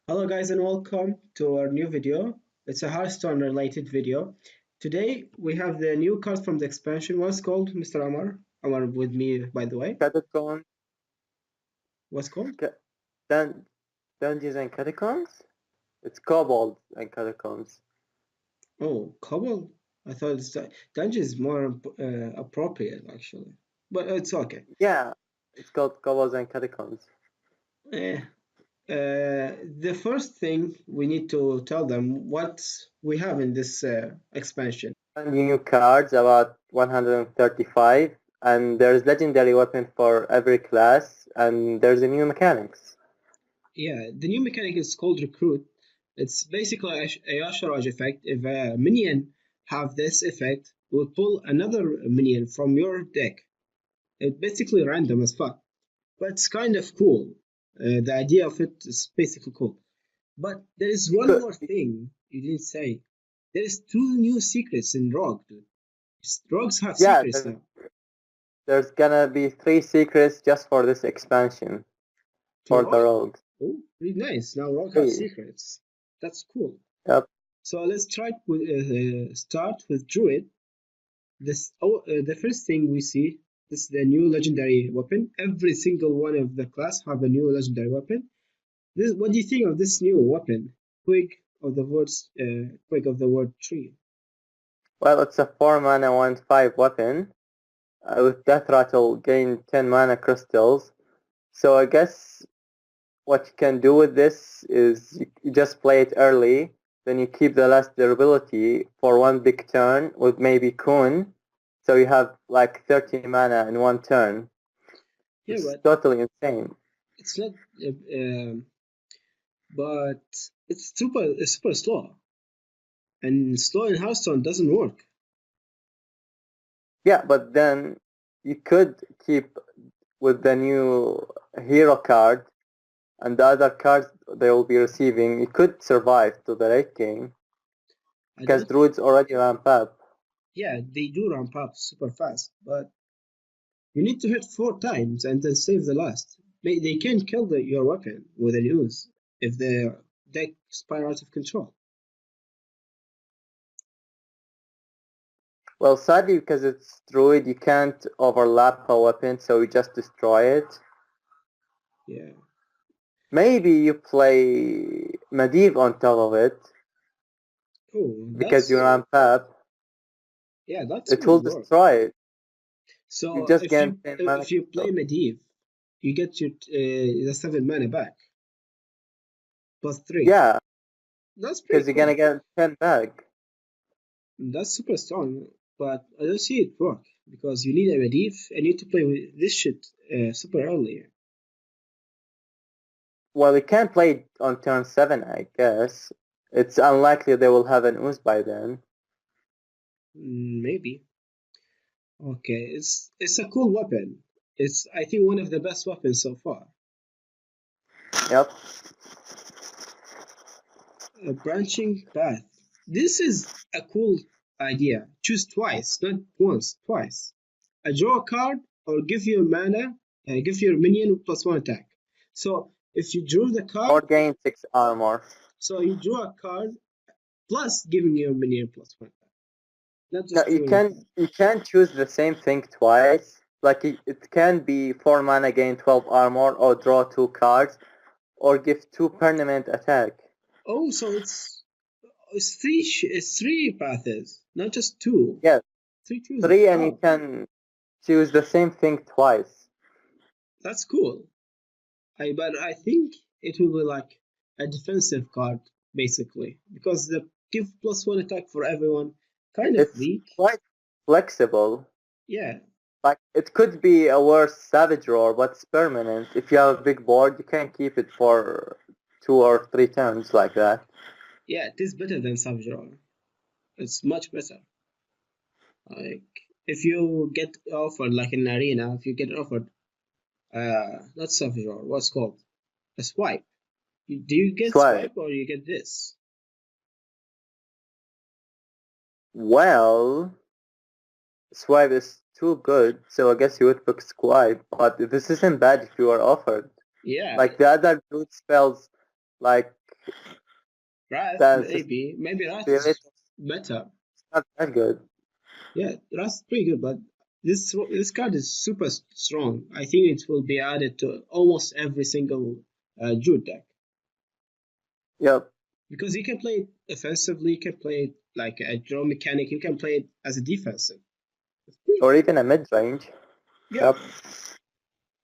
Hello guys and welcome to our new video. It's a Hearthstone related video. Today we have the new card from the expansion. What's called, Mr. Amar? Amar with me by the way. Catacombs, What's called? ca- dun- dungeons and catacombs. It's kobolds and catacombs. Oh, Cobalt. I thought Dungeon is more appropriate actually. But it's okay. Yeah, it's called kobolds and catacombs. Eh, the first thing we need to tell them what we have in this expansion. And new cards, about 135, and there's legendary weapon for every class, and there's a new mechanics. Yeah, the new mechanic is called Recruit. It's basically a Yasharaj effect. If a minion have this effect, it will pull another minion from your deck. It's basically random as fuck, but it's kind of cool. The idea of it is basically cool. But there is You one could, more thing you didn't say. There is two new secrets in Rogue, dude. Rogues have yeah, secrets now. there's gonna be 3 secrets just for this expansion To for the Rogue? rogues. Oh, really nice. Now Rogue have 3. secrets. That's cool. Yep. So let's try with start with Druid. The first thing we see is the new legendary weapon. Every single one of the class have a new legendary weapon. What do you think of this new weapon? Quick of the word tree. Well, it's a 4 mana 1/5 weapon. With Death Rattle, gain 10 mana crystals. So I guess what you can do with this is you just play it early, then you keep the last durability for one big turn with maybe Kun. So you have like 30 mana in one turn, Yeah, which is but totally insane. it's not. But it's super slow, and slow in Hearthstone doesn't work. Yeah, but then you could keep with the new hero card and the other cards they will be receiving. You could survive to the late game I because don't. druids already ramp up. Yeah, they do ramp up super fast, but you need to hit 4 times and then save the last. They can kill your weapon with an ooze if the deck spiral out of control. Well, sadly, because it's druid, you can't overlap a weapon, so you just destroy it. Yeah. Maybe you play Medivh on top of it, Oh, because you ramp up. that It will will work. destroy it. You So just gain 10 mana if you play crystal. Medivh, you get your the 7 mana back +3. Yeah, That's pretty because you're gonna cool. get 10 back. That's super strong, but I don't see it work because you need a Medivh and you need to play with this shit super early. Well, you can play it on turn 7, I guess. It's unlikely they will have an ooze by then. Maybe. Okay, it's a cool weapon. It's I think one of the best weapons so far. Yep. A branching path. This is a cool idea. Choose twice, not once, twice. Draw a card or give your mana, give your minion +1 attack. So if you drew the Or card, gain 6 armor. so you draw a card plus giving your minion +1 attack, not No, just drawing. you can't choose the same thing twice. Like it can be 4 mana gain 12 armor or draw 2 cards or give 2 permanent attack. Oh, so it's three paths, not just two. Yes, Three chooses. 3 and you Oh, can choose the same thing twice. that's cool. But I think it will be like a defensive card basically because the give +1 attack for everyone kind of It's weak. quite flexible. Yeah, Like it could be a worse Savage Roar, but it's permanent. If you have a big board, you can keep it for 2 or 3 turns like that. yeah, it is better than Savage Roar. It's much better. Like if you get offered like in arena, if you get offered not Savage Roar, what's called a swipe. Do you get Swipe. swipe or you get this? Well, Swipe is too good, so I guess you would pick Swipe, but this isn't bad if you are offered. Yeah, Like the other dude spells like Wrath, That's just maybe Wrath spirit. is better. It's not that good. Yeah, Wrath is pretty good, but this card is super strong. I think it will be added to almost every single Jude deck Yep. because you can play it offensively, you can play it like a draw mechanic, you can play it as a defensive. Or even a mid range. Yeah. Yep.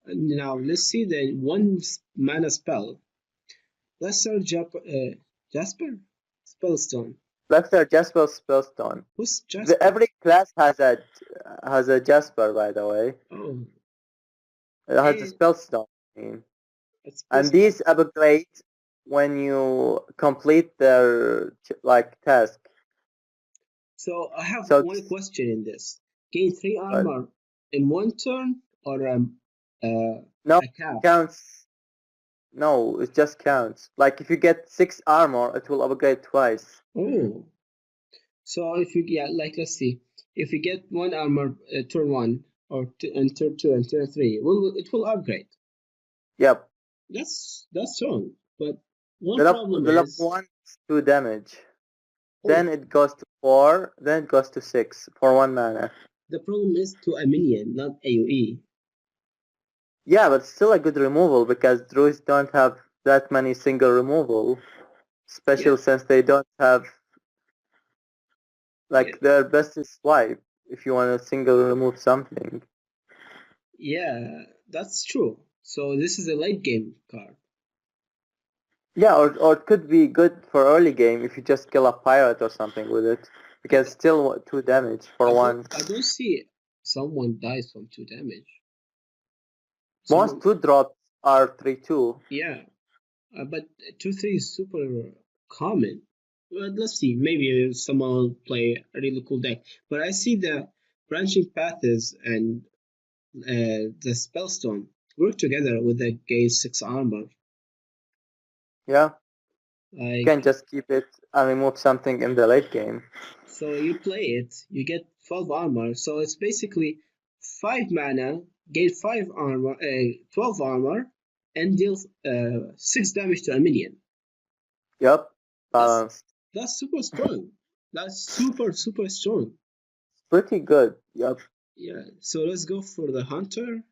Now let's see the one mana spell. Lesser Jasper Spellstone. Lesser Jasper Spellstone. Who's Jasper? Every class has a Jasper, by the way. Oh, It has a and Spellstone. I mean. it's And Spellstone. these upgrade when you complete their like task. So I have So one question in this. Gain 3 uh, armor in one turn or no, a cap? counts. No, it just counts. Like if you get 6 armor, it will upgrade twice. Oh, so if you yeah, like let's see, if you get one armor turn one or and turn two and turn three, it will upgrade. Yep. That's strong, but one problem The level is 1 is 2 damage. oh Then it goes to 4. Then it goes to 6 for 1 mana. the problem is to a minion, not AOE. Yeah, but still a good removal because druids don't have that many single removal, Yeah, especially since they don't have yeah, like their best is swipe if you want to single remove something. yeah, that's true. So this is a late game card. Yeah, or it could be good for early game if you just kill a pirate or something with it, Yeah, because but 2 damage for one. I don't see someone dies from 2 damage. Most Someone 2 drops are 3/2. yeah, but 2-3 is super common. But let's see, maybe someone will play a really cool deck. But I see the branching paths and the spellstone work together with the gain 6 armor. Yeah, you can Like just keep it and remove something in the late game. so, you play it, you get 12 armor. So it's basically 5 mana, gain 5 armor, 12 armor, and deal 6 damage to a minion. Yep, That's balanced. that's super strong. That's super strong. Pretty good. Yep. Yeah. So let's go for the hunter.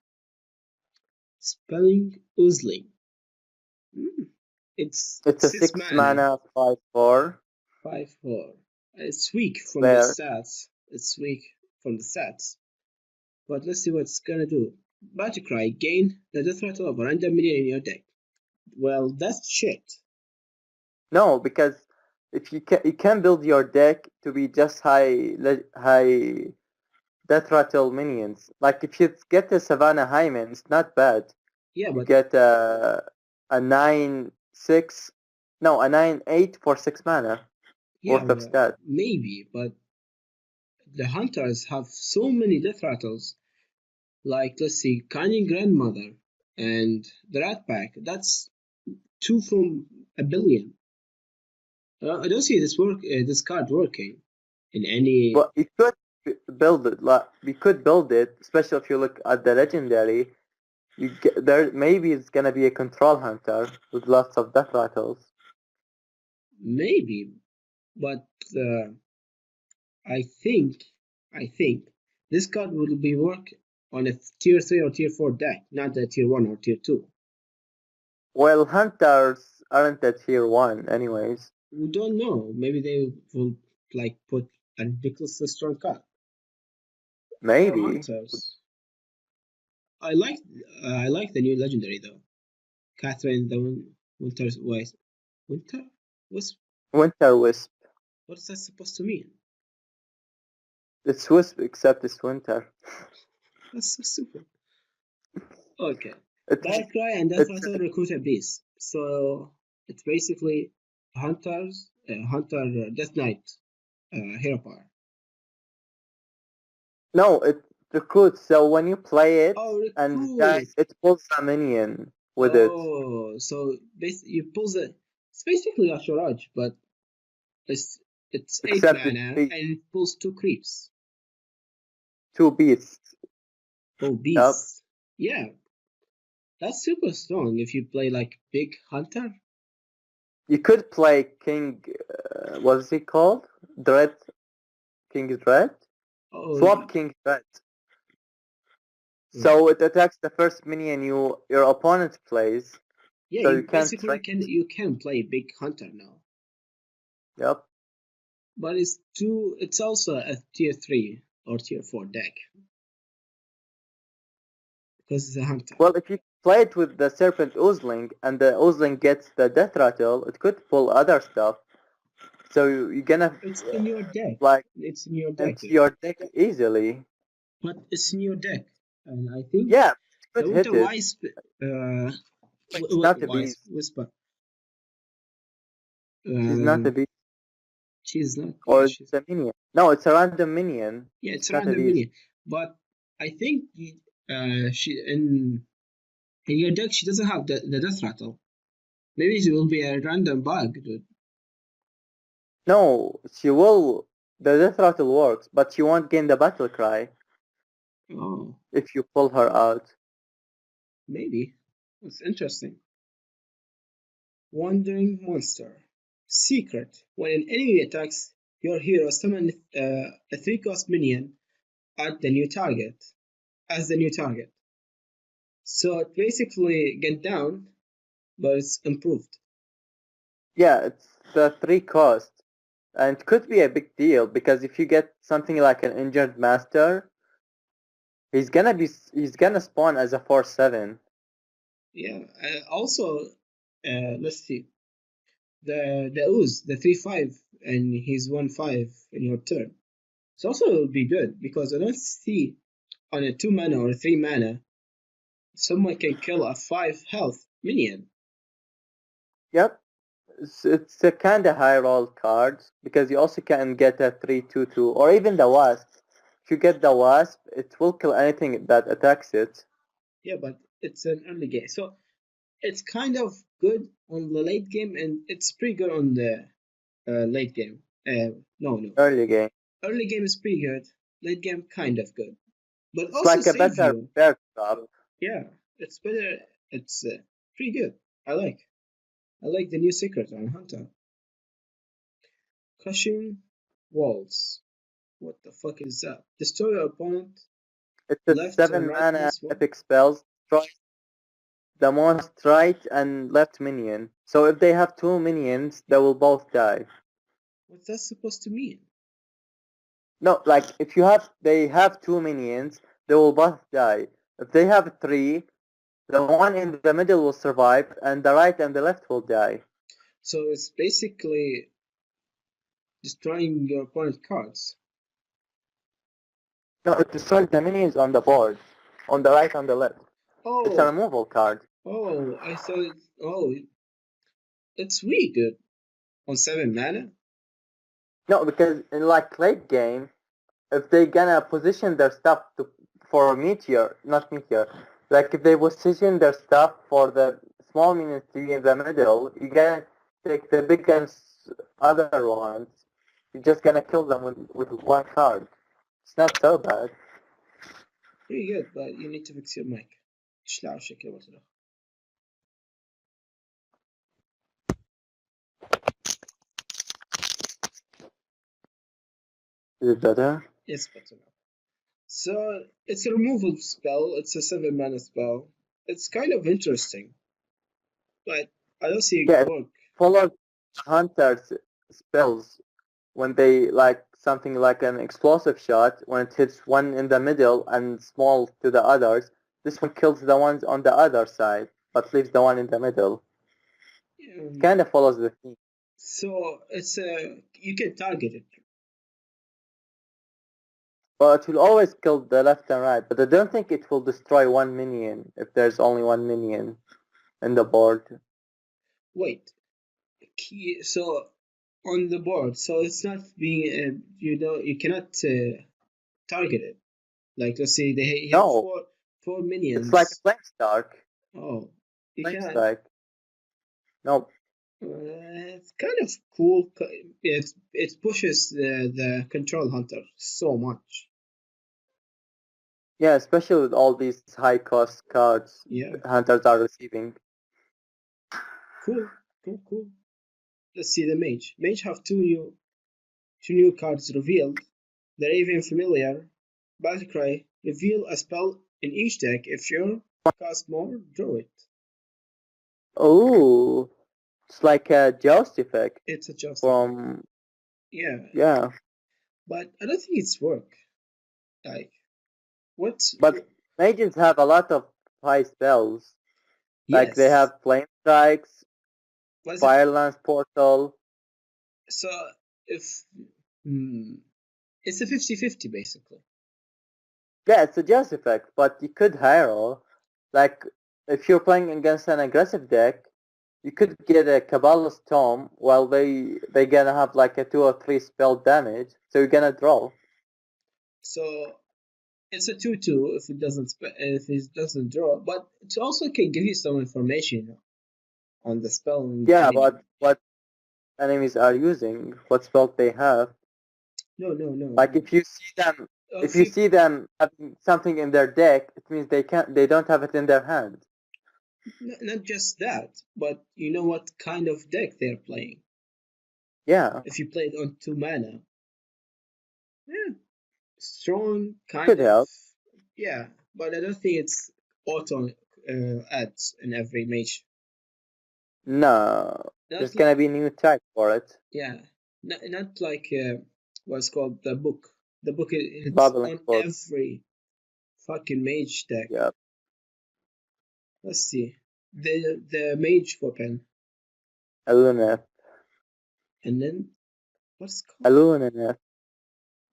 Spelling Oozling. Mm. It's It's a 6 6 mana, mana 5/4 5/4. It's weak from the player. stats. It's weak from the stats. But let's see what it's gonna do. Battle Cry. Gain the death rattle of a random minion in your deck. Well, that's shit. No, because if you can build your deck to be just high death rattle minions. Like if you get the Savannah Hymen, it's not bad. Yeah, You but get a 9/6, no, a 9/8 for 6 mana yeah, worth of well, stat. maybe. But the hunters have so many death rattles. Like let's see, Cunning Grandmother and the Rat Pack. That's 2 from 1 billion. I don't see this card working in any. But you could build it. Like we could build it, especially if you look at the legendary. You get there. Maybe it's gonna be a control hunter with lots of death rattles. Maybe, but uh, I think I think this card will be work on a tier 3 or tier 4 deck, not a tier 1 or tier 2. Well, hunters aren't at tier 1, anyways. We don't know. Maybe they will like put a ridiculously strong card for Maybe hunters. I like I like the new legendary though. Catherine the Winter's Wise. Winter? What's Winter Wisp. what's that supposed to mean? It's Wisp except it's winter. That's so stupid. Okay. It's Darkrai and Death it's Rattle recruit a beast. So it's basically Hunter Death Knight hero power. no, it recruits. So when you play it Oh, and die, recruit. it pulls a minion with it. Oh, so you pull the. It's basically a Shoraj, but it's it's eight Except it's mana beast. and it pulls 2 creeps. 2 beasts. Oh, Yep. beasts. Yeah, that's super strong if you play like big hunter. You could play King. What is he called? Dread. King Dread. Oh, Swap King Dread. So it attacks the first minion your opponent plays. yeah. So You you can't basically train. can play big hunter now, Yep. but it's also a tier 3 or tier 4 deck because it's a hunter. Well, if you play it with the Serpent Oozling and the Oozling gets the Death Rattle, it could pull other stuff. So you're gonna It's in your deck. like It's in your deck, empty your deck easily. but it's in your deck, and I think Yeah, it the could Winter hit it. Wisp, It's not a Wisp, beast. Whisper. She's not a Um, beast. she's not. Yeah, Or it's she's. a minion. No, it's a random minion. Yeah, it's It's a not a random beast. minion, but I think she in your deck she doesn't have the Death Rattle. Maybe it will be a random bug, dude. No, she will. The Death Rattle works, but she won't gain the Battle Cry Oh, if you pull her out. maybe. It's interesting. Wandering Monster. Secret. When an enemy attacks your hero, summon a 3-cost minion at the new target as the new target. So it basically get down, but it's improved. Yeah, it's the 3 cost. And it could be a big deal because if you get something like an injured master, he's gonna spawn as a 4/7. Yeah. Also, let's see. The Ooze, the 3/5, and he's 1/5 in your turn. So also it will be good because I don't see on a 2 mana or a 3 mana someone can kill a 5 health minion. Yep, it's a kind of high roll card because you also can get a 3/2/2 or even the wasp. If you get the wasp, it will kill anything that attacks it. Yeah, but it's an early game. So it's kind of good on the late game and it's pretty good on the late game. No. Early game. Early game is pretty good. Late game kind of good. But It's also like a save better you. bear trap. Yeah, it's better. It's pretty good. I like. I like the new secret on Hunter. Crushing walls. What the fuck is that? Destroy your opponent It's a left and 7 right mana minus one. epic spells. Destroy the most right and left minion. So if they have 2 minions, they will both die. What's that supposed to mean? No, like if they have 2 minions, they will both die. If they have 3, the one in the middle will survive, and the right and the left will die. So it's basically destroying your opponent's cards. No, it destroys the minions on the board, on the right and the left. It's a Oh, removal card. I thought. Oh, it's weak, dude. On 7 mana? No, because in like late game, if they gonna position their stuff for meteor, not meteor, like if they position their stuff for the small minions to be in the middle, you gotta take the big guns, other ones. You're just gonna kill them with 1 card. It's not so bad. Pretty good, but you need to fix your mic. مش لاعب شكله مثلا. Is it better? It's better now. So it's a removal spell. It's a 7 mana spell. It's kind of interesting, but I don't see it Yeah, it work. follows hunter's spells when they like something like an explosive shot. When it hits one in the middle and small to the others, this one kills the ones on the other side, but leaves the one in the middle. It Um, kind of follows the theme. so it's a you can target it. Well, it will always kill the left and right, but I don't think it will destroy 1 minion if there's only 1 minion in the board. Wait, so on the board, so it's not being you cannot target it. Like let's say they have No, four it's like a minions. flame stark. Oh, you Flame cannot. strike. No, It's kind of cool. It pushes the control hunter so much. yeah, especially with all these high cost cards Yeah, hunters are receiving. cool. let's see the mage. Mage have two new cards revealed. The Raven Familiar, Battlecry, reveal a spell in each deck. If you cast more, draw it. Oh, it's like a joust effect It's a just effect. from Yeah, yeah. but I don't think it's work. Like, what? But mages have a lot of high spells. Like they Yes, have flame strikes, what's it? fire lance portal. So, if. Hmm, it's a 50-50 basically. Yeah, it's a joust effect, but you could hero. Like if you're playing against an aggressive deck, you could get a Kabbalah's Tome while they gonna have like a 2 or 3 spell damage, so you're gonna draw. So, it's a 2-2 if it doesn't draw, but it also can give you some information on the spell Yeah, menu. but what enemies are using, what spells they have. No, no, no, Like no. if If you you see them having something in their deck, it means they don't have it in their hand. not just that, but you know what kind of deck they're playing. Yeah, If you play it on 2 mana, yeah, strong could kind of, help. yeah, but I don't think it's auto ads in every mage. No, Not there's like, gonna be new type for it. yeah, not like what's called the book. The book it's Bubbling on book. every fucking mage deck. Yeah, Let's see the mage weapon, Aluneth. and then what's it called? Aluneth.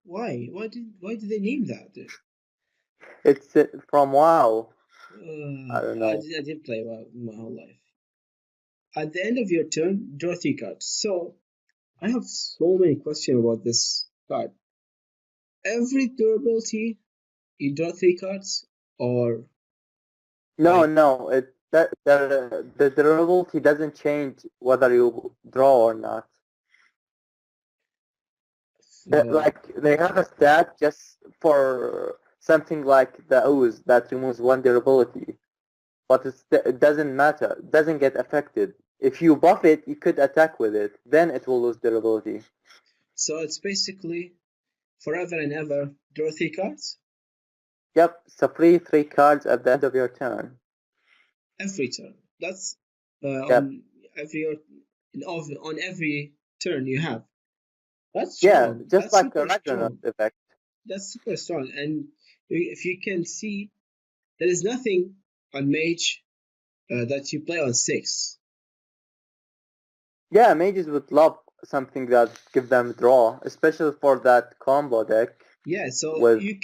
Why did they name that? It's from WoW. I don't I, know. did, I did play WoW my whole life. At the end of your turn, draw 3 cards. So I have so many questions about this card. Every durability, you draw 3 cards, or No, like no. The durability doesn't change whether you draw or not. so. Like they have a stat just for something like the ooze that removes 1 durability, but it doesn't matter. It doesn't get affected. If you buff it, you could attack with it. Then it will lose durability. So it's basically forever and ever draw 3 cards Yep, so free 3 cards at the end of your turn. every turn. That's Yep. on every on every turn you have. That's Yeah, strong. just That's like a super Ragnarok strong. effect. That's super strong. And if you can see, there is nothing on mage that you play on 6. Yeah, mages would love something that give them draw, especially for that combo deck Yeah, so with you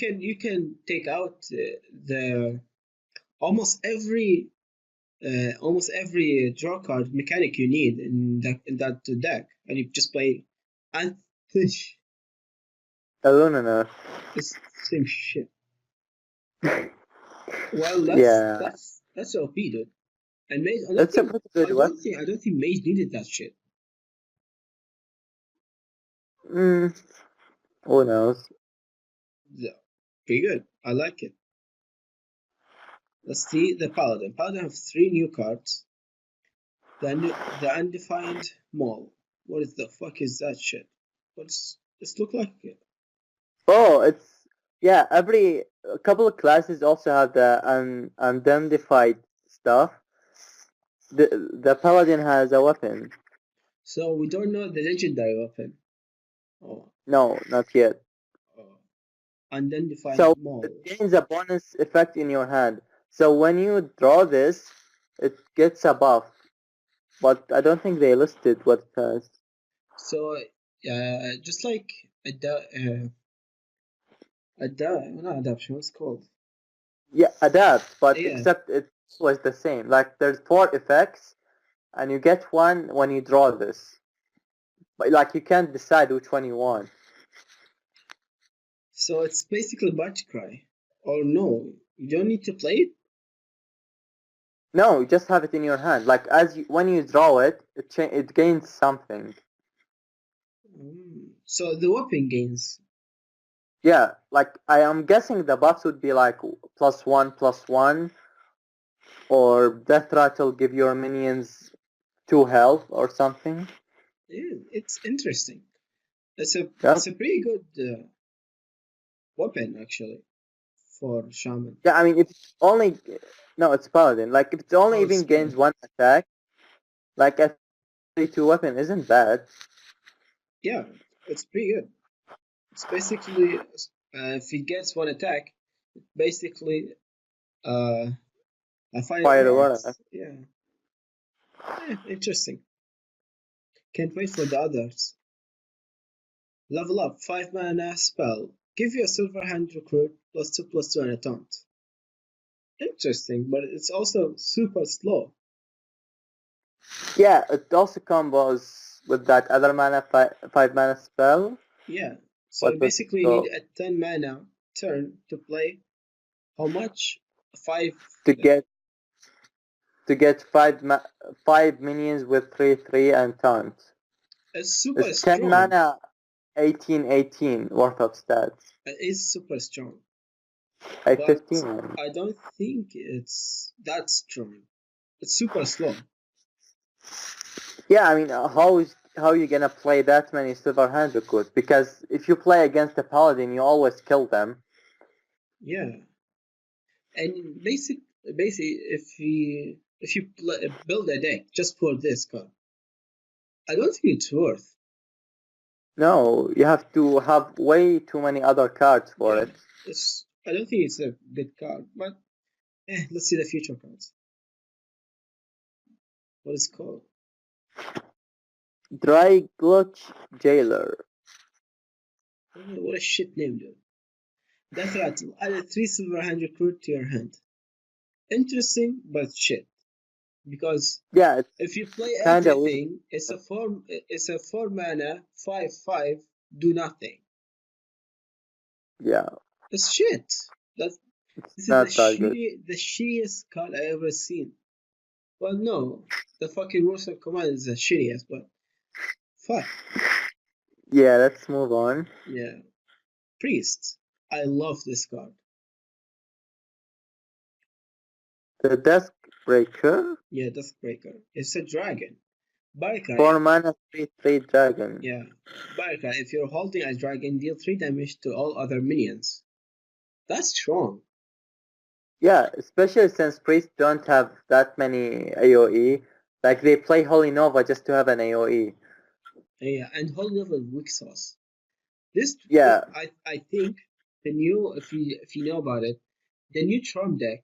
can take out the almost every draw card mechanic you need in that deck, and you just play and it's Alunina. the same shit. Well, that's Yeah, that's that's OP, dude. And Mage, I don't it's a think pretty good I don't weapon. think I don't think Mage needed that shit. Mm, who knows? Yeah, pretty good. I like it. Let's see the Paladin. Paladin have 3 new cards. The Undefined Maul. What is the fuck is that shit? What's this look like? Oh, it's yeah. A couple of classes also have the unidentified stuff. The paladin has a weapon. So we don't know the legendary weapon. Oh, No, not yet. oh. Unidentified So it Maul. gains a bonus effect in your hand. So when you draw this, it gets a buff. But I don't think they listed what it has. So just like not adaptation. What's it called? Yeah, adapt, but Yeah. except it was the same. Like there's 4 effects, and you get one when you draw this. But like you can't decide which one you want. So it's basically Batch Cry. Or no, you don't need to play it. No, you just have it in your hand. Like when you draw it, it gains something. So the weapon gains. Yeah, like I am guessing the buffs would be like +1/+1, or death rattle give your minions 2 health or something. It's interesting. It's a Yeah. it's a pretty good weapon actually for shaman. Yeah, I mean, if it's only no, it's paladin. Like if it's only Oh, even it's gains one attack, like a 3-2 weapon isn't bad. yeah, it's pretty good. It's basically if he gets one attack, basically uh, a fire Fire art. one. Yeah, interesting. Can't wait for the others. Level up 5 mana spell. Give you a silver hand recruit +2/+2 and a taunt. Interesting, but it's also super slow. Yeah, it also combos with that other mana 5 mana spell. Yeah, so What you was it basically need called? a 10 mana turn to play. How much? 5. To get 5 minions with 3/3 and taunt. It's super It's 10 strong. mana, 18/18 worth of stats. It is super strong. Like But 15. I don't think it's that strong. It's super slow. Yeah, I mean, how you gonna play that many silver hand recruits? Because if you play against a paladin, you always kill them. Yeah, and basically, if you build a deck just for this card, I don't think it's worth. No, you have to have way too many other cards for Yeah, it. it's. I don't think it's a good card, but let's see the future cards. What is it called? Dry Glutch Jailer. What a shit name, dude. Death Rattle. Add a 3 silver hand recruit to your hand. Interesting, but shit. Because Yeah, it's if you play kind of weird. everything, it's a 4 mana 5/5 do nothing. Yeah, It's shit. That's it's this is not that good. the shittiest card I ever seen. Well, no, the fucking rules of command is the shittiest, but fuck. Yeah, let's move on. Yeah, priest. I love this card. The Desk Breaker. Yeah, Duskbreaker. It's a dragon. Barika. 4 mana, 3/3 dragon. Yeah, Barika. If you're holding a dragon, deal 3 damage to all other minions. That's strong. Yeah, especially since priests don't have that many AoE. Like they play Holy Nova just to have an AoE. Yeah, and whole level weak sauce. This, Yeah, I think the new, if you know about it, the new Charm deck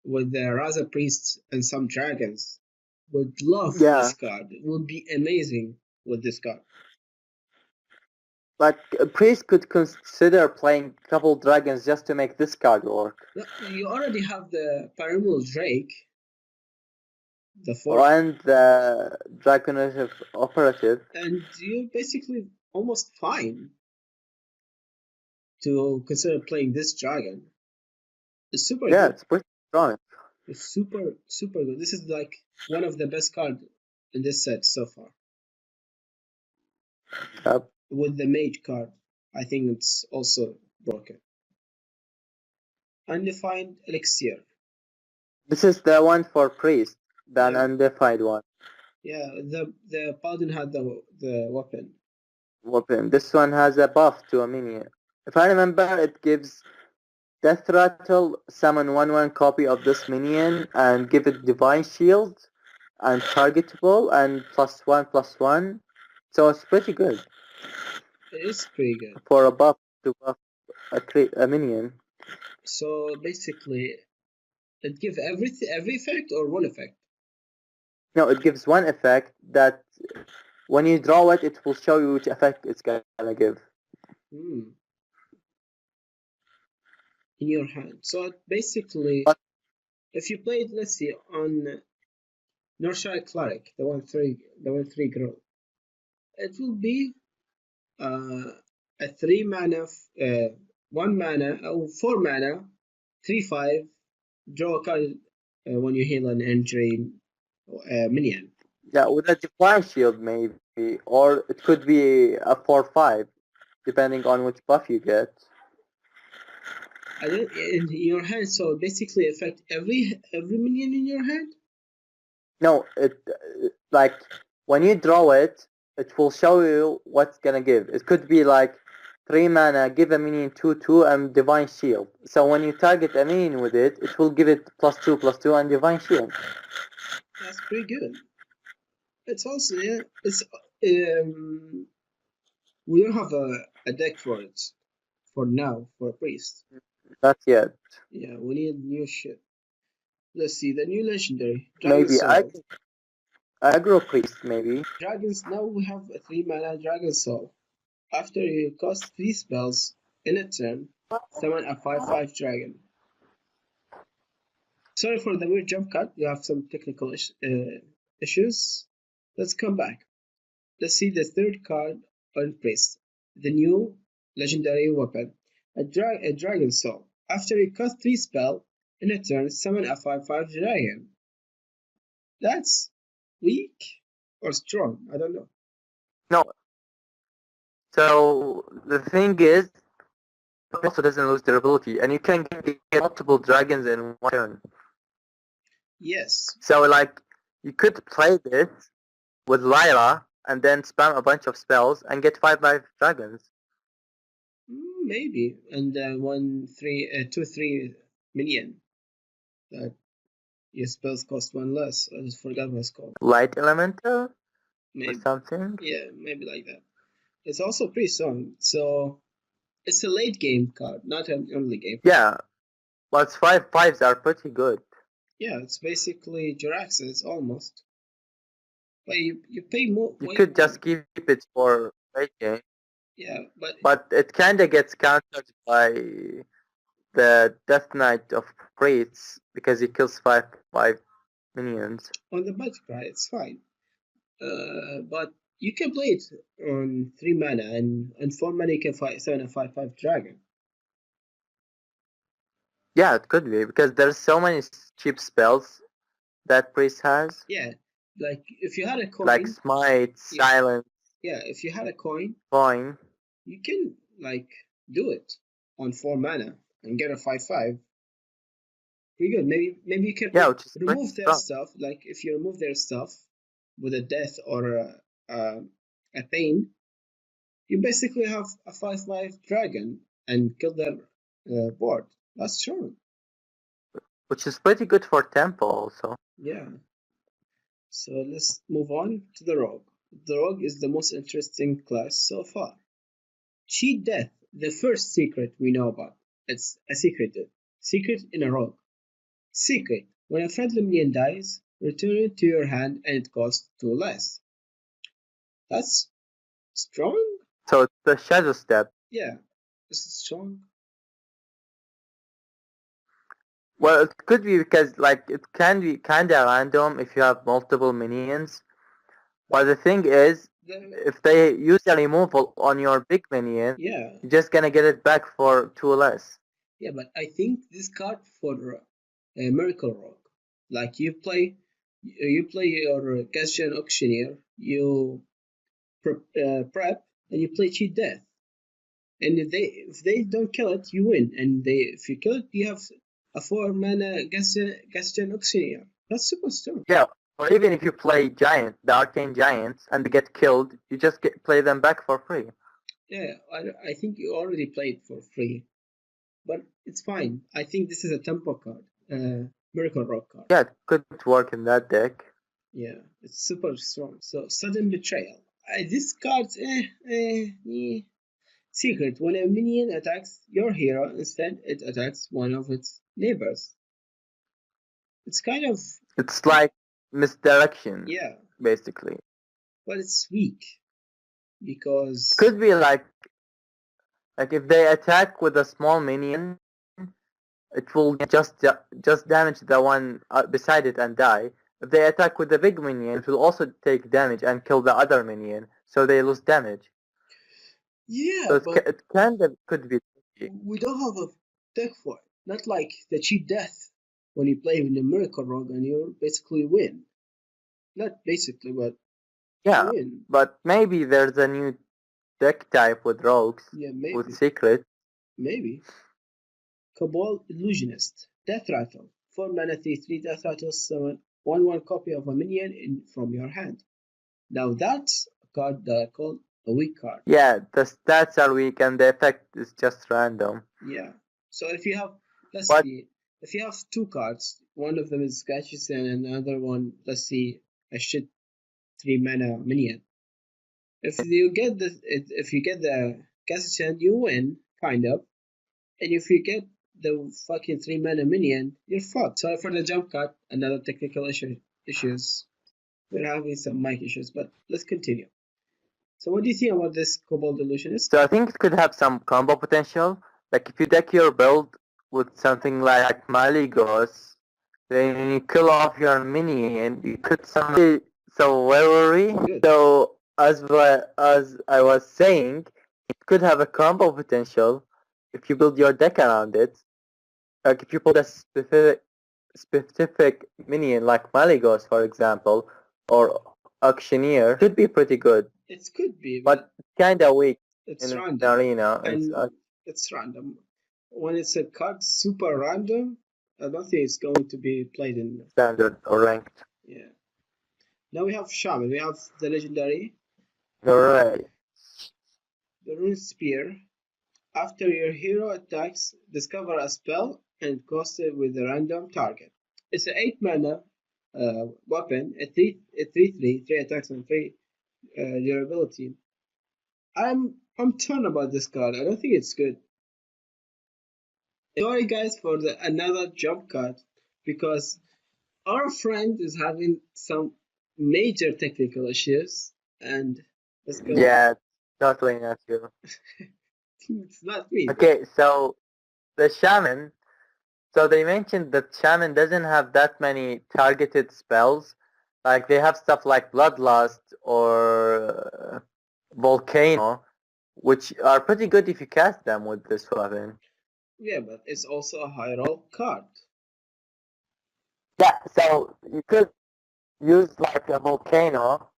with the Raza priests and some dragons would love this yeah. card. It would be amazing with this card. Like a priest could consider playing couple dragons just to make this card work. No, you already have the Paramount Drake, the fourth, And the Draconative Operative. and you're basically almost fine to consider playing this dragon. It's super Yeah, good. it's pretty strong. It's super good. This is like one of the best cards in this set so far. Yep. With the mage card, I think it's also broken. Undefined elixir. This is the one for priest, the Yeah, undefined one. yeah. The paladin had the Weapon. This one has a buff to a minion. If I remember, it gives Death Rattle, summon 1/1 copy of this minion, and give it Divine Shield, and targetable, and +1/+1. So it's pretty good It is pretty good. for a buff to buff a minion. So basically, it gives every effect or one effect. No, it gives one effect that when you draw it, it will show you which effect it's gonna give. Hmm. In your hand. So basically, But if you play it, let's see, on Northshire Cleric, the 1/3 girl, it will be a 3 mana, 1 mana, or 4 mana, 3/5. Draw a card when you heal an injury minion. yeah, with a Divine Shield maybe, or it could be a 4/5, depending on which buff you get. I don't in your hand, so basically affect every minion in your hand. No, it like when you draw it, it will show you what's gonna give. It could be like 3 mana, give a minion 2/2 and Divine Shield. So when you target a minion with it, it will give it +2/+2 and Divine Shield. That's pretty good. It's also we don't have a deck for it for now for a priest. Not yet. Yeah, we need new shit. Let's see the new legendary Dragon Maybe Soul. Aggro Priest, maybe. Dragons. Now we have a 3 mana Dragon Soul. After you cast 3 spells in a turn, summon a 5/5 dragon. Sorry for the weird jump cut. You have some technical issues. Let's come back. Let's see the third card on Priest. The new legendary weapon. A Dragon Soul. After you cast 3 spells in a turn, summon a 5/5 dragon. That's weak or strong. I don't know. No. So the thing is, it also doesn't lose durability, and you can get multiple dragons in one turn. Yes. So like, you could play this with Lyra and then spam a bunch of spells and get 5/5 dragons. Maybe. And 2/3 minion. That your spells cost 1 less. I just forgot what it's called. Light Elemental? Maybe. Or something? Yeah, maybe like that. It's also pretty strong. So it's a late game card, not an early game. Yeah. But 5/5s are pretty good. Yeah, it's basically Jirax's almost. But you pay more. You could just keep it for late game. Yeah, but it kinda gets countered by the Death Knight of Priests because he kills 5/5 minions. On the budget card, it's fine. But you can play it on 3 mana, and 4 mana you can fight 7 and 5/5 dragon. Yeah, it could be because there's so many cheap spells that Priest has. Yeah, like if you had a coin, like Smite, Silence. Yeah, if you had a coin, you can like do it on 4 mana and get a 5/5. Pretty good. Maybe you can remove their stuff. Like if you remove their stuff with a death or a pain, you basically have a 5/5 dragon and kill their board. That's strong. Which is pretty good for tempo also. Yeah. So let's move on to the rogue. The rogue is the most interesting class so far. Cheat Death, the first secret we know about. It's a secret death. Secret in a rogue. Secret. When a friendly minion dies, return it to your hand and it costs 2 less. That's strong? So it's the Shadow Step. Yeah. This is strong. Well, it could be because like it can be kinda random if you have multiple minions. But the thing is, if they use a removal on your big minion, you're just gonna get it back for 2 less. Yeah, but I think this card for a Miracle Rogue. Like you play your Gasian Auctioneer, you prep, and you play Cheat Death. And if they don't kill it, you win. And if you kill it, you have a 4 mana Gasian Auctioneer. That's super strong. Yeah, or even if you play the Arcane Giants, and they get killed, you just play them back for free. Yeah, I think you already played for free. But it's fine. I think this is a tempo card. Miracle Rock card. Yeah, it could work in that deck. Yeah, it's super strong. So, Sudden Betrayal. This card's secret. When a minion attacks your hero, instead it attacks one of its neighbors. It's kind of... It's like misdirection. Yeah. Basically. But it's weak. Because... Could be like if they attack with a small minion, it will just damage the one beside it and die. If they attack with the big minion, it will also take damage and kill the other minion, so they lose damage. Yeah, so but it could be. We don't have a deck for it. Not like the Cheat Death when you play with the Miracle Rogue and you basically win. Not basically, but yeah. you win. But maybe there's a new deck type with rogues. Yeah, maybe. With secret. Maybe. Kobold Illusionist. Death Rattle. 4 mana 3/3 Death Rattle, summon 1/1 copy of a minion from your hand. Now that's a card that are called a weak card. Yeah, the stats are weak and the effect is just random. Yeah. So if you have, let's But see, if you have two cards, one of them is Scratches and another one, let's see, a shit 3 mana minion. If you get the Cassian, you win, kind of. And if you get the fucking 3 mana minion, you're fucked. Sorry for the jump cut, another technical issues. We're having some mic issues, but let's continue. So what do you think about this Kobold Illusionist? so I think it could have some combo potential. Like if you deck your build with something like Maligos, then you kill off your minion, you could summon Salvary. Good. So as I was saying, it could have a combo potential if you build your deck around it. Like if you put a specific minion like Maligos, for example, or Auctioneer, could be pretty good. It could be, But kinda weak it's in random. the arena. And it's random. When it's a card super random, I don't think it's going to be played in Standard or ranked. Yeah. Now we have Shaman. We have the legendary. You're right. The Rune Spear. After your hero attacks, discover a spell and cast it with a random target. It's an 8 mana weapon, a 3/3, 3 attacks and 3 durability. I'm torn about this card. I don't think it's good. Sorry guys for another jump cut because our friend is having some major technical issues and let's go. Yeah, totally not you. It's not me. Okay, so the Shaman. So they mentioned that Shaman doesn't have that many targeted spells. Like they have stuff like Bloodlust or Volcano, which are pretty good if you cast them with this weapon. Yeah, but it's also a high roll card. Yeah, so you could use like a Volcano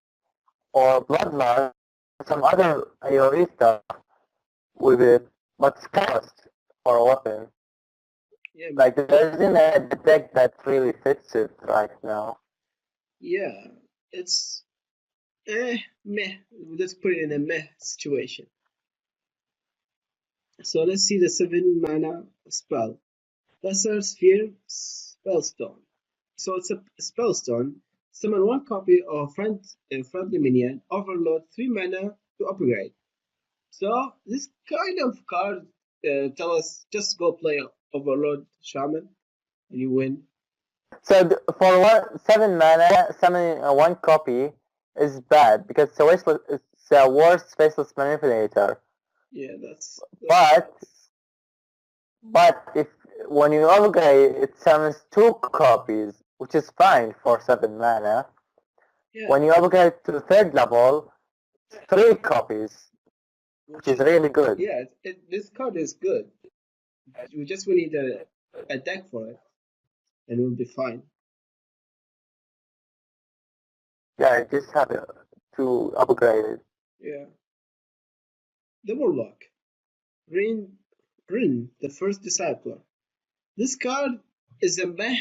or Bloodlust or some other AoE stuff with it, but it's cost for a weapon. Yeah, Like there isn't a deck that really fits it right now. yeah, it's meh. Let's put it in a meh situation. So let's see the 7 mana spell. Lesser Sphere Spellstone. So it's a spellstone. Summon one copy of friendly minion. Overload 3 mana to upgrade. So this kind of card tell us just go play Overload Shaman and you win. So for 7 mana, summoning one copy is bad because it's a worse faceless manipulator. Yeah, that's But if when you upgrade, it summons 2 copies, which is fine for 7 mana. yeah. When you upgrade to 3rd level, 3 copies, which is really good. Yeah, this card is good. We need a deck for it, and we'll be fine. Yeah, you just have to upgrade it. Yeah. The Warlock. Rin, the first discipler. This card is a meh,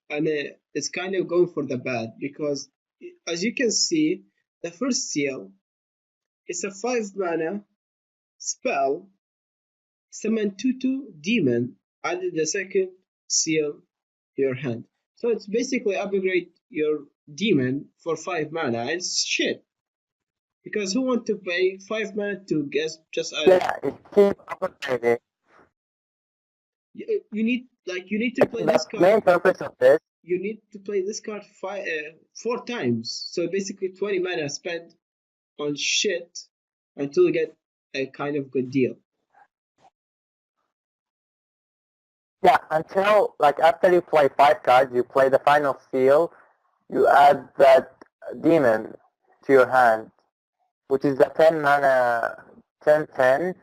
and it's kind of going for the bad because, as you can see, the first seal is a 5 mana spell, summon 2/2 demon, added the second seal to your hand. So it's basically upgrade your demon for 5 mana, and it's shit. Because who want to pay 5 mana to guess just add? Yeah, it keeps upgrading. You need to play this The card. main purpose of this. You need to play this card 4 times. So basically 20 mana spent on shit until you get a kind of good deal. Yeah, until like after you play 5 cards, you play the final seal, you add that demon to your hand, which is a 10 mana 10/10,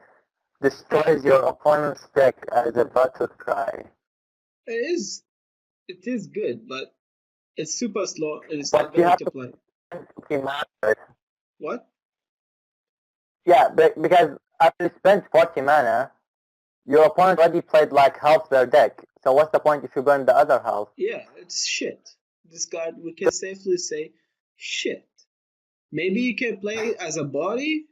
destroys your opponent's deck as a battle cry. It is good, but it's super slow and it's But not you going have to play. What? Yeah, because after you spend 40 mana, your opponent already played like half their deck. So what's the point if you burn the other half? Yeah, it's shit. This card, we can safely say, shit. Maybe you can play as a body,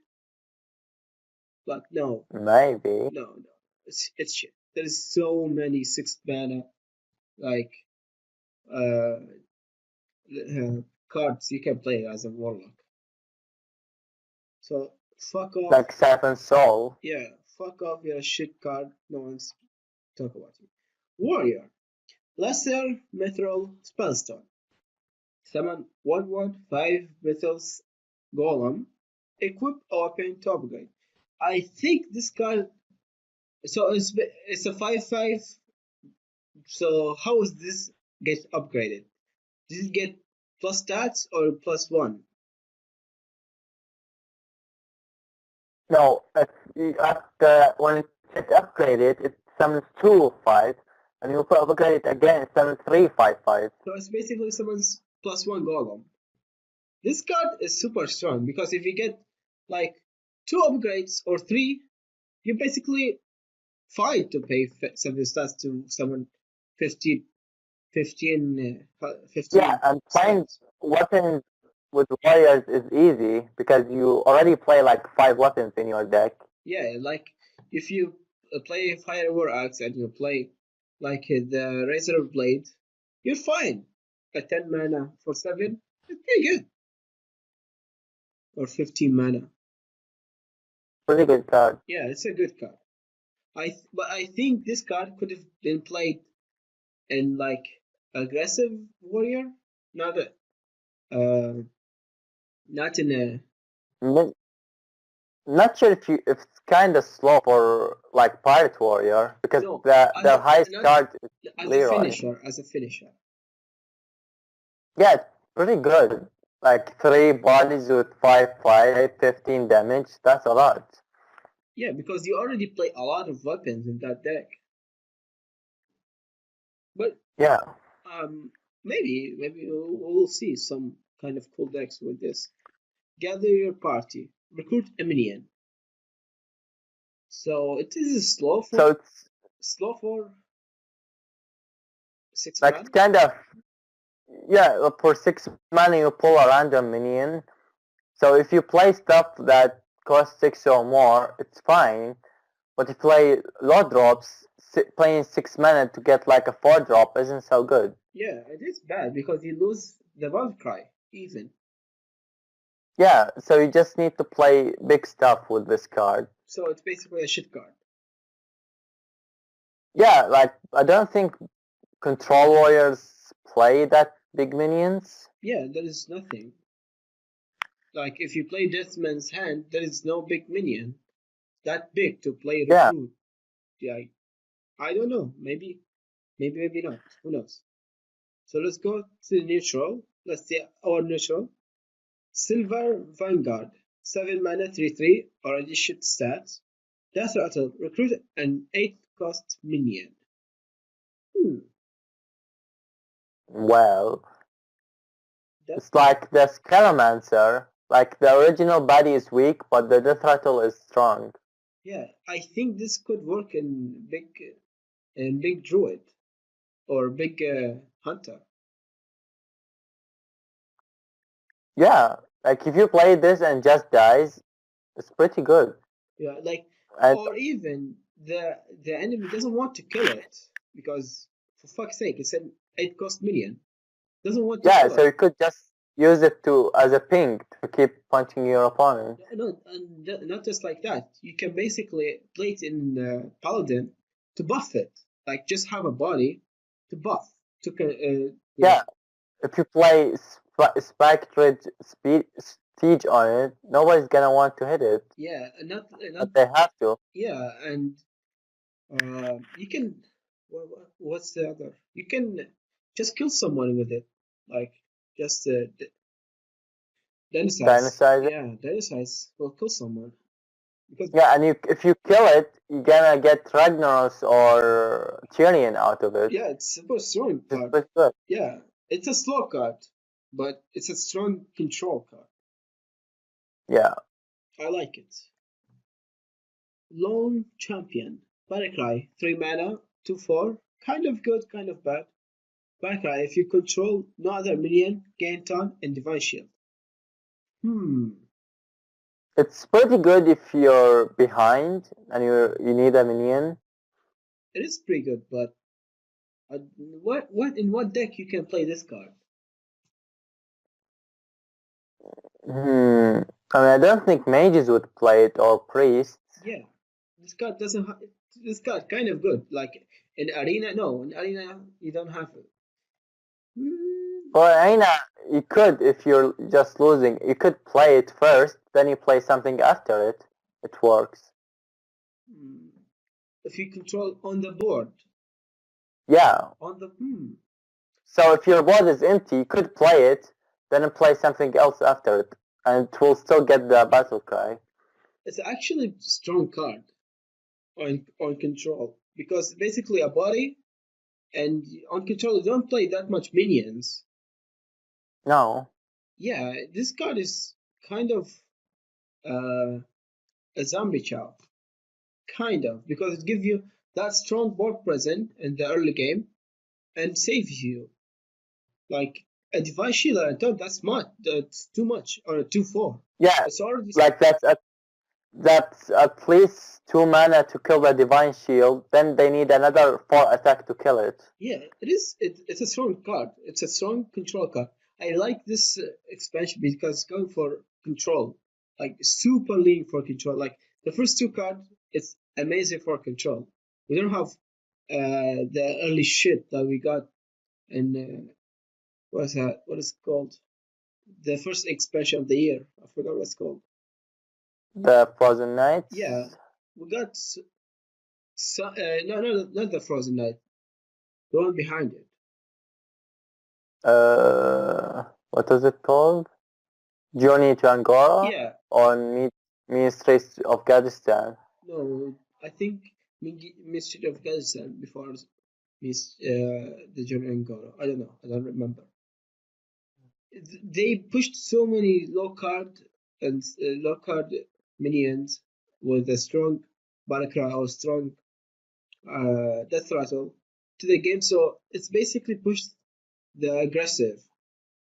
but no, Maybe. no. It's shit. There's so many 6 mana like uh, cards you can play as a warlock. So fuck off. Like Seven Soul. Yeah, fuck off. You're a shit card. No one's talk about you. Warrior. Lesser Mithril Spellstone. Summon 1/1 5 Mythos Golem. Equip open to upgrade. I think this card. So it's a 5/5. So how is this get upgraded? Does it get plus stats or plus one? No, after when it gets upgraded, it summons 2/5, and you upgrade it again, it summons 3/5/5. So it's basically someone's plus one golem. This card is super strong because if you get like 2 upgrades or 3, you basically fine to pay 7 stats to summon 15, 15 Yeah, and playing stats. weapons with warriors is easy because you already play like 5 weapons in your deck. Yeah, like if you play Fire War Axe and you play like the Razor Blade, you're fine. A 10 mana for 7, it's pretty good. Or 15 mana. Pretty good card. Yeah, it's a good card. But I think this card could have been played in like aggressive warrior, not a, not in a N- Not sure if it's kind of slow for like pirate warrior because no the highest not card is as a Leroy. finisher as a finisher. Yeah, it's pretty good. Like 3 bodies with 5/5, 15 damage. That's a lot. Yeah, because you already play a lot of weapons in that deck. But Yeah. maybe we'll see some kind of cool decks with this. Gather your party. Recruit a minion. So it is So it's slow for six like it's mana. kind of yeah. For 6 mana, you pull a random minion. So if you play stuff that costs 6 or more, it's fine. But if you play low drops, playing 6 mana to get like a 4 drop isn't so good. Yeah, it is bad because you lose the battle cry even. Yeah, so you just need to play big stuff with this card. So it's basically a shit card. Yeah, like I don't think control warriors play that big minions. Yeah, there is nothing. Like if you play Deathman's Hand, there is no big minion that big to play Yeah, recruit. Yeah, I don't know. Maybe not. Who knows? So let's go to neutral. Let's see our neutral. Silver Vanguard. 7 mana 3/3 already shit stats. Death Rattle. Recruit an 8 cost minion. Hmm. well, That it's like the Scaramancer. Like the original body is weak, but the death rattle is strong. yeah, I think this could work in big druid or big hunter. Yeah, like if you play this and just dies, it's pretty good. Yeah, like And or even the enemy doesn't want to kill it because for fuck's sake, it's an 8 cost minion. Doesn't want to yeah, kill so it. you could just use it to as a ping to keep punching your opponent. No, and not just like that. You can basically play it in Paladin to buff it. Like just have a body to buff. To yeah, Yeah, if you play Spectred Siege on it, nobody's gonna want to hit it, yeah, not but they have to. yeah, and you can. What's the other? You can just kill someone with it. Like just Denisize. Dynasize it. Yeah, Denisize will kill someone because Yeah, and if you kill it, you're gonna get Ragnaros or Tyrion out of it. yeah, it's super strong It's card. pretty good. Yeah, it's a slow card, but it's a strong control card. Yeah. I like it. Lone Champion. Battlecry. 3 mana, 2/4. Kind of good, kind of bad. Battlecry, if you control no other minion, gain taunt and divine shield. It's pretty good if you're behind and you need a minion. It is pretty good, but what deck you can play this card? I mean, I don't think mages would play it or priests. Yeah, this card doesn't. This card kind of good. Like in arena, no, in arena you don't have it. For arena, you could if you're just losing. You could play it first, then you play something after it. It works. If you control on the board. Yeah. On the So if your board is empty, you could play it, then play something else after it, and it will still get the battle cry. It's actually a strong card on control because basically a body, and on control you don't play that much minions. No. Yeah, this card is kind of a zombie chow, kind of, because it gives you that strong board present in the early game and saves you. Like a divine shield on top, that's too much, or a 2/4. Yeah, it's already like that's at least 2 mana to kill the divine shield. Then they need another 4 attack to kill it. Yeah, it is. It's a strong card. It's a strong control card. I like this expansion because it's going for control, like super lean for control. Like the first two cards, it's amazing for control. We don't have the early shit that we got in what's that? What is it called? The first expansion of the year. I forgot what it's called. The Frozen Knights. Yeah, we got no, not the Frozen Knight. The one behind it. What was it called? Journey to Angora? Yeah. On Ministries of Gadistan. No, I think Mystery of Kazakhstan before the Journey Angora. I don't know. I don't remember. They pushed so many low card minions with a strong Barakra or strong Death Rattle to the game, so it's basically pushed the aggressive.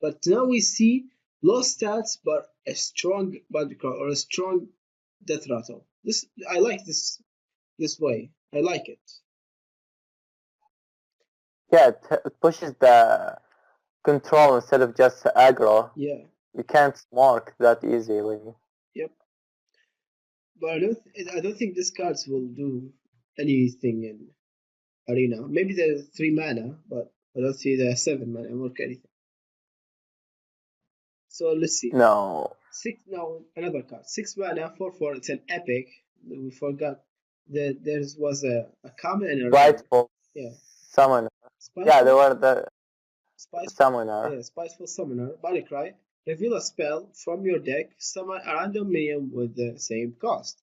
But now we see low stats but a strong Barakra or a strong Death Rattle. I like this way. I like it. Yeah, it pushes the control instead of just aggro. Yeah. You can't mark that easily. Yep. But I don't think these cards will do anything in arena. Maybe the 3 mana, but I don't see the 7 mana work anything. So let's see. No. Another card. 6 mana, 4/4. It's an epic. We forgot that there was a common and a Rightful. Yeah. Summoner. Yeah, they were the summoner. Yeah, Spiteful Summoner. Body Cry. Reveal a spell from your deck. Summon a random minion with the same cost.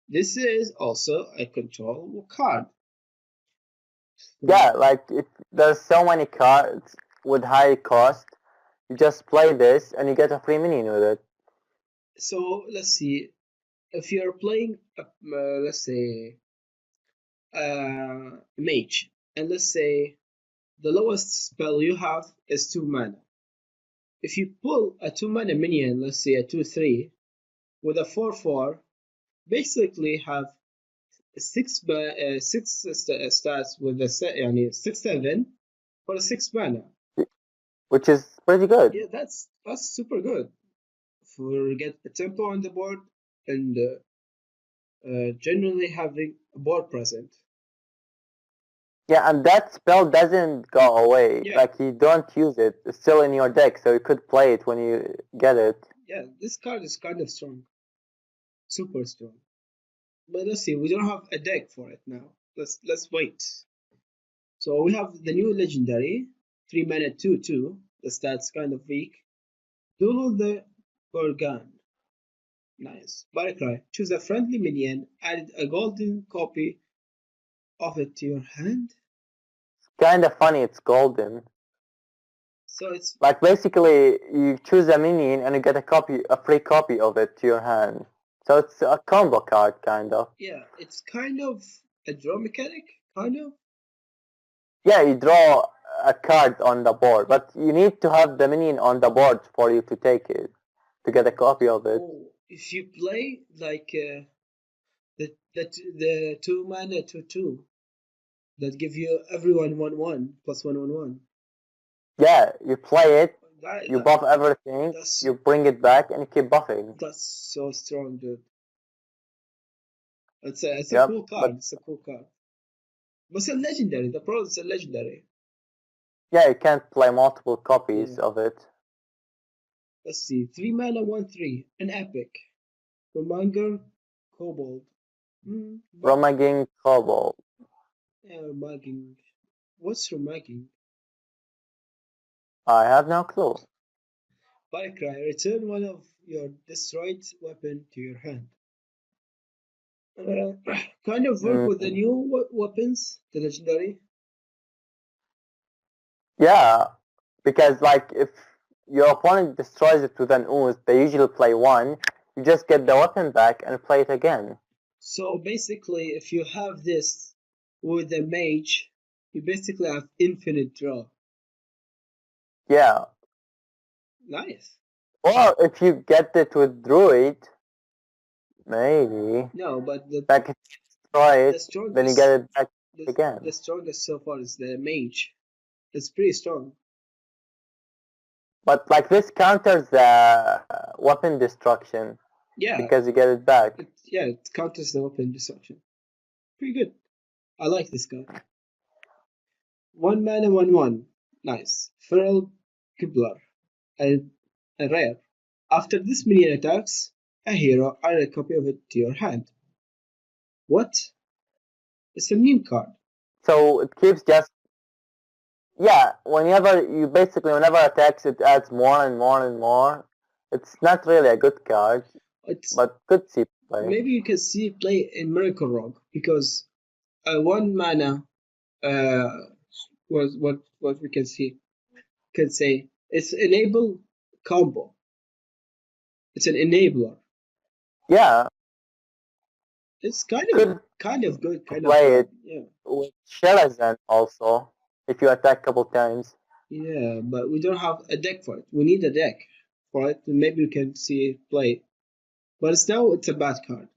This is also a control card. Yeah, like there's so many cards with high cost. You just play this and you get a free minion with it. So let's see. If you're playing, let's say, mage, and let's say the lowest spell you have is 2 mana. If you pull a 2 mana minion, let's say a 2/3, with a 4/4, basically have six stats with a 6/7 for a 6 mana, which is pretty good. Yeah, that's super good for get a tempo on the board and generally having a board present. Yeah, and that spell doesn't go away. Yeah. Like you don't use it; it's still in your deck, so you could play it when you get it. Yeah, this card is kind of strong, super strong. But let's see, we don't have a deck for it now. Let's wait. So we have the new legendary 3 mana 2/2. The stats kind of weak. Duel the Gorgon. Nice. Battlecry. Choose a friendly minion. Add a golden copy of it to your hand. Kind of funny. It's golden. So it's like basically you choose a minion and you get a free copy of it to your hand. So it's a combo card, kind of. Yeah, it's kind of a draw mechanic, kind of. Yeah, you draw a card on the board, but you need to have the minion on the board for you to take it. to get a copy of it. Oh, if you play like the 2 mana 2/2 that give you everyone 1/1 plus 1/1. Yeah, you play it, That, you that buff everything, that's you bring it back, and you keep buffing. that's so strong, dude. It's a Yep, cool but card. It's a cool card. But it's a legendary. The problem is a legendary. yeah, you can't play multiple copies Yeah. of it. Let's see. 3 mana 1/3. An epic. Romanger Kobold. But Romaging Kobold. yeah, Romagging. What's Romagging? I have no clue. Battlecry. Return one of your destroyed weapon to your hand. Kind of work with the Mm, new weapons, the legendary. yeah, because like if your opponent destroys it with an ooze, they usually play one. You just get the weapon back and play it again. So basically, if you have this with a mage, you basically have infinite draw. Yeah. Nice. Or if you get it with druid, maybe. No, but Like if you destroy the it, then you get strongest it back the again. strongest so far is the mage. It's pretty strong. But like this counters the weapon destruction Yeah, because you get it back. it counters the weapon destruction. Pretty good. I like this guy. 1 mana 1/1. Nice. Feral Gibbler. A rare. After this minion attacks a hero, add a copy of it to your hand. What? It's a meme card. So it keeps just yeah. Whenever attacks, it adds more and more and more. It's not really a good card, It's but good see play. maybe you can see it play in Miracle Rock because 1 mana uh was what we can say it's enable combo. It's an enabler. Yeah, It's could kind of good kind of play card. it Yeah. with Sherazan also if you attack a couple times. Yeah, but we don't have a deck for it. We need a deck for it. And maybe we can see it play. But it's a bad card.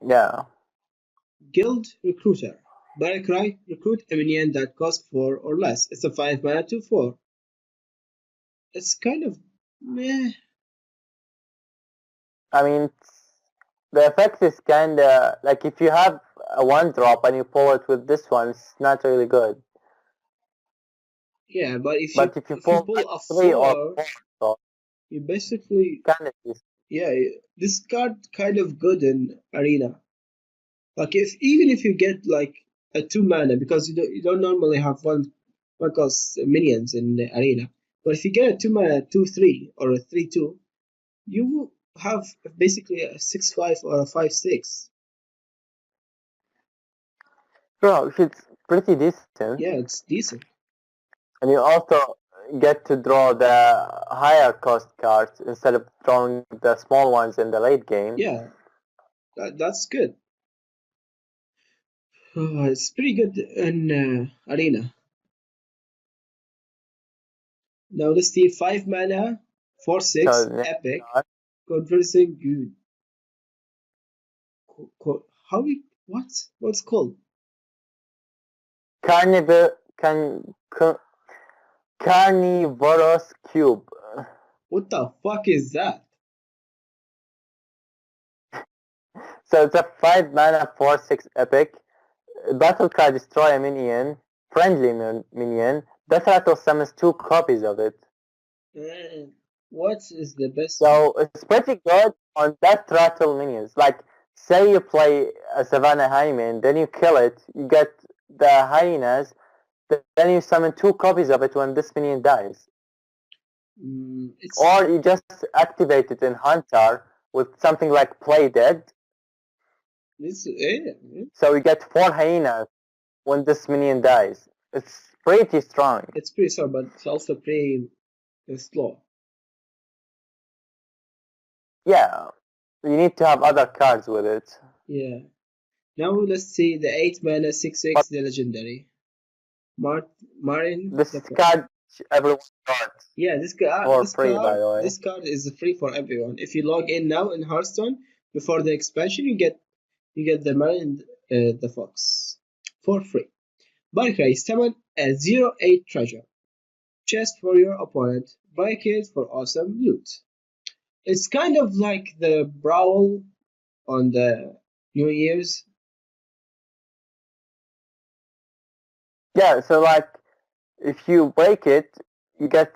Yeah. Guild Recruiter. Battlecry, recruit a minion that costs 4 or less. It's a 5 mana 2/4. It's kind of meh. I mean, the effect is kinda like if you have a one drop and you pull it with this one, it's not really good. Yeah, but if But you if you if you pull like pull a three or 4, four, so you basically kind of decent. yeah, this card kind of good in arena. Like if even if you get like a 2 mana because you don't normally have one cost minions in the arena. But if you get a 2 mana 2/3 or a 3/2, you have basically a 6/5 or a 5/6. Bro, it's pretty decent, Yeah, it's decent. and you also get to draw the higher cost cards instead of drawing the small ones in the late game. Yeah, that's good. It's pretty good in arena. Now let's see 5 mana 4/6 So next epic card, conversing good. How we what's called? Carnivore, Carnivorous Cube. What the fuck is that? So it's a 5 mana 4/6 epic. Battle card destroy a minion, friendly minion. Death Rattle summons 2 copies of it. Uh, what is the best? So it's pretty good on Death Rattle minions. Like, say you play a Savannah Hymen, then you kill it, you get the hyenas, then you summon 2 copies of it when this minion dies. It's Or you just activate it in Hunter with something like Play Dead, so you get 4 hyenas when this minion dies. It's pretty strong. it's pretty slow, but it's also pretty slow. Yeah, you need to have other cards with it. Yeah. Now let's see the 8 mana 6/6 But the legendary. Marin this the card everyone starts Yeah, for free, by the way. this card is free for everyone. If you log in now in Hearthstone before the expansion, you get the man and the fox for free. Barclay, summon a 0-8 treasure chest for your opponent. Barricade for awesome loot. It's kind of like the Brawl on the New Year's. Yeah, so like if you break it, you get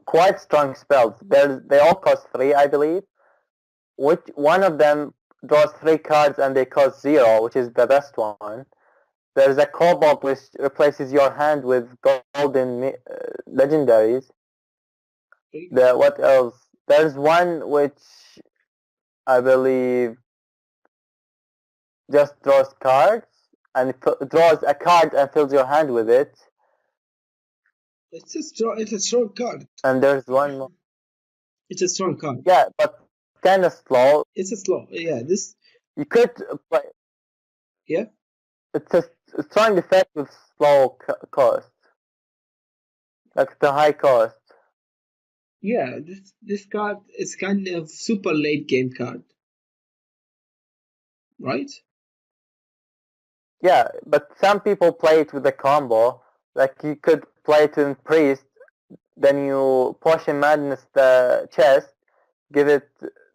quite strong spells. They all cost 3, I believe. Which one of them draws 3 cards and they cost 0, which is the best one. There's a Kobold which replaces your hand with golden legendaries. What else? There's one which I believe just draws cards and draws a card and fills your hand with it. It's a strong card. And there's one more. It's a strong card. Yeah, but kind of slow. It's a slow. Yeah, this. You could play. Yeah. It's a strong effect with slow cost. Like the high cost. Yeah, this card is kind of super late game card, right? Yeah, but some people play it with a combo. Like you could play it in Priest, then you Potion Madness the chest, give it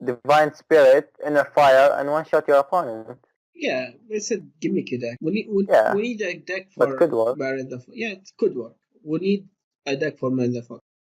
Divine Spirit, Inner Fire, and one-shot your opponent. Yeah, it's a gimmicky deck. We need a deck for but could work. Baron the Fox. Yeah, it could work. We need a deck for Baron the Fox.